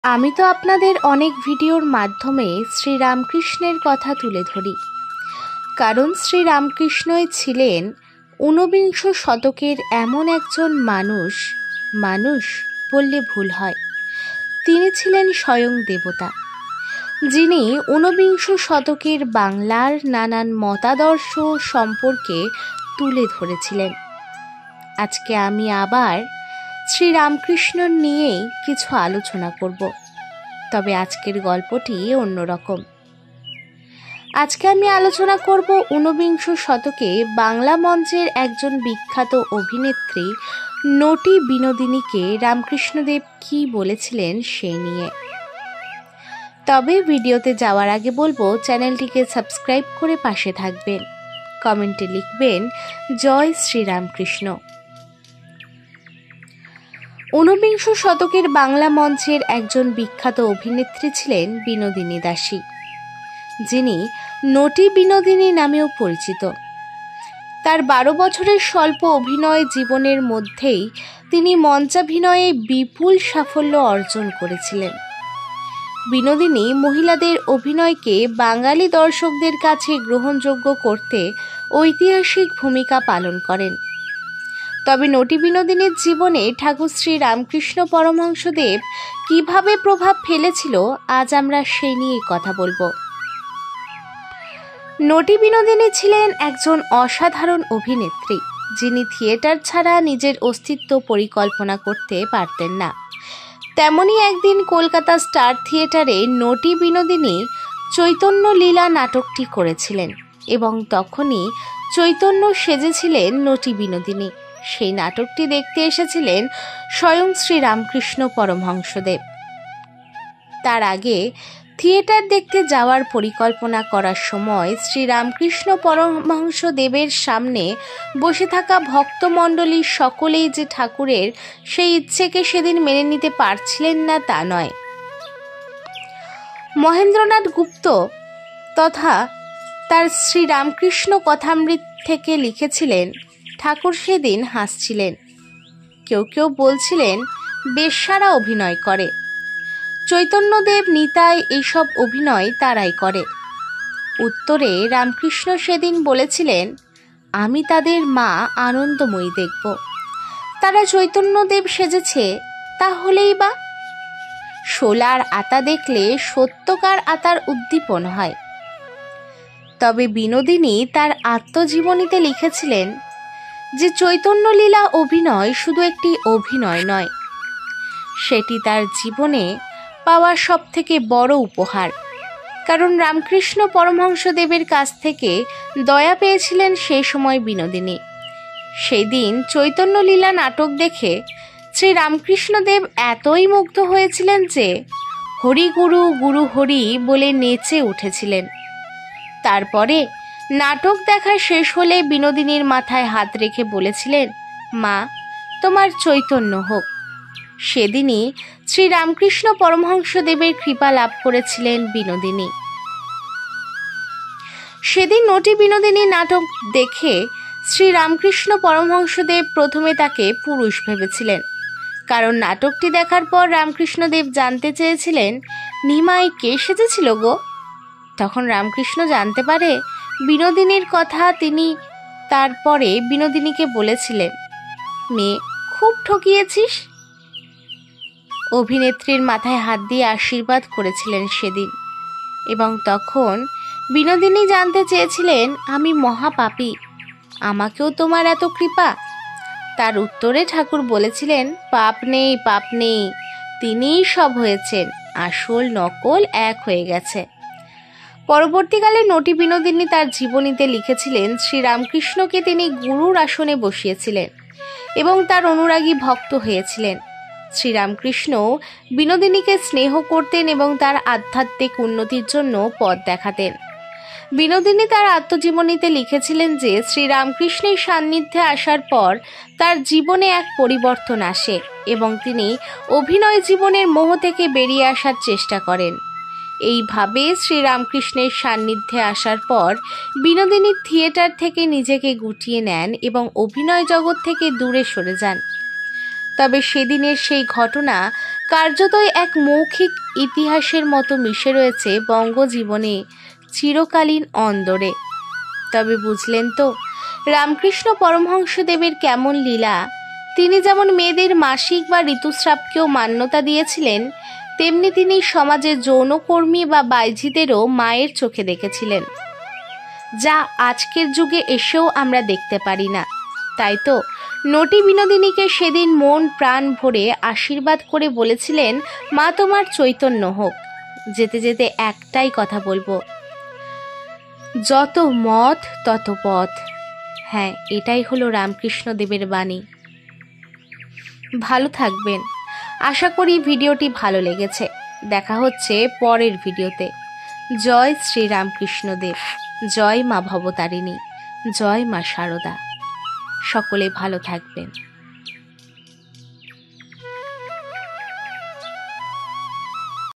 আমি তো আপনাদের অনেক ভিডিওর মাধ্যমে শ্রীরামকৃষ্ণের কথা তুলে ধরি, কারণ শ্রীরামকৃষ্ণই ছিলেন ঊনবিংশ শতকের এমন একজন মানুষ বললে ভুল হয়। তিনি ছিলেন স্বয়ং দেবতা, যিনি ঊনবিংশ শতকের বাংলার নানান মতাদর্শ সম্পর্কে তুলে ধরেছিলেন। আজকে আমি আবার শ্রীরামকৃষ্ণ নিয়েই কিছু আলোচনা করব, তবে আজকের গল্পটি অন্যরকম। আজকে আমি আলোচনা করব ঊনবিংশ শতকে বাংলা মঞ্চের একজন বিখ্যাত অভিনেত্রী নটি বিনোদিনীকে রামকৃষ্ণদেব কি বলেছিলেন সেই নিয়ে। তবে ভিডিওতে যাওয়ার আগে বলবো, চ্যানেলটিকে সাবস্ক্রাইব করে পাশে থাকবেন, কমেন্টে লিখবেন জয় শ্রীরামকৃষ্ণ। ঊনবিংশ শতকের বাংলা মঞ্চের একজন বিখ্যাত অভিনেত্রী ছিলেন বিনোদিনী দাসী, যিনি নটি বিনোদিনী নামেও পরিচিত। তার 12 বছরের স্বল্প অভিনয় জীবনের মধ্যেই তিনি মঞ্চাভিনয়ে বিপুল সাফল্য অর্জন করেছিলেন। বিনোদিনী মহিলাদের অভিনয়কে বাঙালি দর্শকদের কাছে গ্রহণযোগ্য করতে ঐতিহাসিক ভূমিকা পালন করেন। তবে নটি বিনোদিনীর জীবনে ঠাকুর শ্রী রামকৃষ্ণ পরমহংসদেব কিভাবে প্রভাব ফেলেছিল, আজ আমরা সেই নিয়ে কথা বলবো। নটি বিনোদিনী ছিলেন একজন অসাধারণ অভিনেত্রী, যিনি থিয়েটার ছাড়া নিজের অস্তিত্ব পরিকল্পনা করতে পারতেন না। তেমনি একদিন কলকাতা স্টার থিয়েটারে নটি বিনোদিনী চৈতন্য লীলা নাটকটি করেছিলেন এবং তখনই চৈতন্য সেজেছিলেন নটি বিনোদিনী। সেই নাটকটি দেখতে এসেছিলেন স্বয়ং শ্রী রামকৃষ্ণ পরমহংসদেব। তার আগে থিয়েটার দেখতে যাওয়ার পরিকল্পনা করার সময় শ্রী রামকৃষ্ণ পরমহংসদেবের সামনে বসে থাকা ভক্তমণ্ডলীর সকলেই যে ঠাকুরের সেই ইচ্ছেকে সেদিন মেনে নিতে পারছিলেন না তা নয়। মহেন্দ্রনাথ গুপ্ত তথা তার শ্রী রামকৃষ্ণ কথামৃত থেকে লিখেছিলেন, ঠাকুর সেদিন হাসছিলেন। কেউ কেউ বলছিলেন বেশ্যারা অভিনয় করে, চৈতন্যদেব নিতাই এইসব অভিনয় তারাই করে। উত্তরে রামকৃষ্ণ সেদিন বলেছিলেন, আমি তাদের মা আনন্দময়ী দেখব, তারা চৈতন্যদেব সেজেছে তাহলেই বা। শোলার আতা দেখলে সত্যকার আতার উদ্দীপন হয়। তবে বিনোদিনী তার আত্মজীবনীতে লিখেছিলেন যে চৈতন্যলীলা অভিনয় শুধু একটি অভিনয় নয়, সেটি তার জীবনে পাওয়া সব থেকে বড় উপহার। কারণ রামকৃষ্ণ পরমহংসদেবের কাছ থেকে দয়া পেয়েছিলেন সেই সময় বিনোদিনী। সেদিন চৈতন্যলীলা নাটক দেখে শ্রী রামকৃষ্ণদেব এতই মুগ্ধ হয়েছিলেন যে হরি গুরু গুরু হরি বলে নেচে উঠেছিলেন। তারপরে নাটক দেখা শেষ হলে বিনোদিনীর মাথায় হাত রেখে বলেছিলেন, মা, তোমার চৈতন্য হোক। সেদিনই শ্রী রামকৃষ্ণ পরমহংসদেবের কৃপা লাভ করেছিলেন বিনোদিনী। সেদিন নটি বিনোদিনী নাটক দেখে শ্রী রামকৃষ্ণ পরমহংসদেব প্রথমে তাকে পুরুষ ভেবেছিলেন, কারণ নাটকটি দেখার পর রামকৃষ্ণদেব জানতে চেয়েছিলেন, নিমাই কে সেজেছিল গো? তখন রামকৃষ্ণ জানতে পারে বিনোদিনীর কথা। তিনি তারপরে বিনোদিনীকে বলেছিলেন, মেয়ে, খুব ঠকিয়েছিস। অভিনেত্রীর মাথায় হাত দিয়ে আশীর্বাদ করেছিলেন সেদিন। এবং তখন বিনোদিনী জানতে চেয়েছিলেন, আমি মহাপাপী, আমাকেও তোমার এত কৃপা? তার উত্তরে ঠাকুর বলেছিলেন, পাপ নেই, পাপ নেই, তিনিই সব হয়েছেন, আসল নকল এক হয়ে গেছে। পরবর্তীকালে নটি বিনোদিনী তার জীবনীতে লিখেছিলেন, শ্রীরামকৃষ্ণকে তিনি গুরুর আসনে বসিয়েছিলেন এবং তার অনুরাগী ভক্ত হয়েছিলেন। শ্রীরামকৃষ্ণ বিনোদিনীকে স্নেহ করতেন এবং তার আধ্যাত্মিক উন্নতির জন্য পথ দেখাতেন। বিনোদিনী তার আত্মজীবনীতে লিখেছিলেন যে শ্রীরামকৃষ্ণের সান্নিধ্যে আসার পর তার জীবনে এক পরিবর্তন আসে এবং তিনি অভিনয় জীবনের মোহ থেকে বেরিয়ে আসার চেষ্টা করেন। এইভাবে শ্রীরামকৃষ্ণের সান্নিধ্যে আসার পর বিনোদিনী থিয়েটার থেকে নিজেকে গুটিয়ে নেন এবং অভিনয় জগৎ থেকে দূরে সরে যান। তবে সেদিনের সেই ঘটনা কার্যতই এক মৌখিক ইতিহাসের মতো মিশে রয়েছে বঙ্গজীবনে চিরকালীন অন্দরে। তবে বুঝলেন তো রামকৃষ্ণ পরমহংসদেবের কেমন লীলা। তিনি যেমন মেয়েদের মাসিক বা ঋতুস্রাবকেও মান্যতা দিয়েছিলেন, তেমনি তিনি সমাজে যৌনকর্মী বা বাইজিদেরও মায়ের চোখে দেখেছিলেন, যা আজকের যুগে এসেও আমরা দেখতে পারি না। তাই তো নটি বিনোদিনীকে সেদিন মন প্রাণ ভরে আশীর্বাদ করে বলেছিলেন, মা তোমার চৈতন্য হোক। যেতে যেতে একটাই কথা বলবো, যত মত তত পথ। হ্যাঁ, এটাই হলো রামকৃষ্ণদেবের বাণী। ভালো থাকবেন। আশা করি ভিডিওটি ভালো লেগেছে। দেখা হচ্ছে পরের ভিডিওতে। জয় শ্রী রামকৃষ্ণদেব, জয় মা ভবতারিণী, জয় মা শারদা। সকলে ভালো থাকবেন।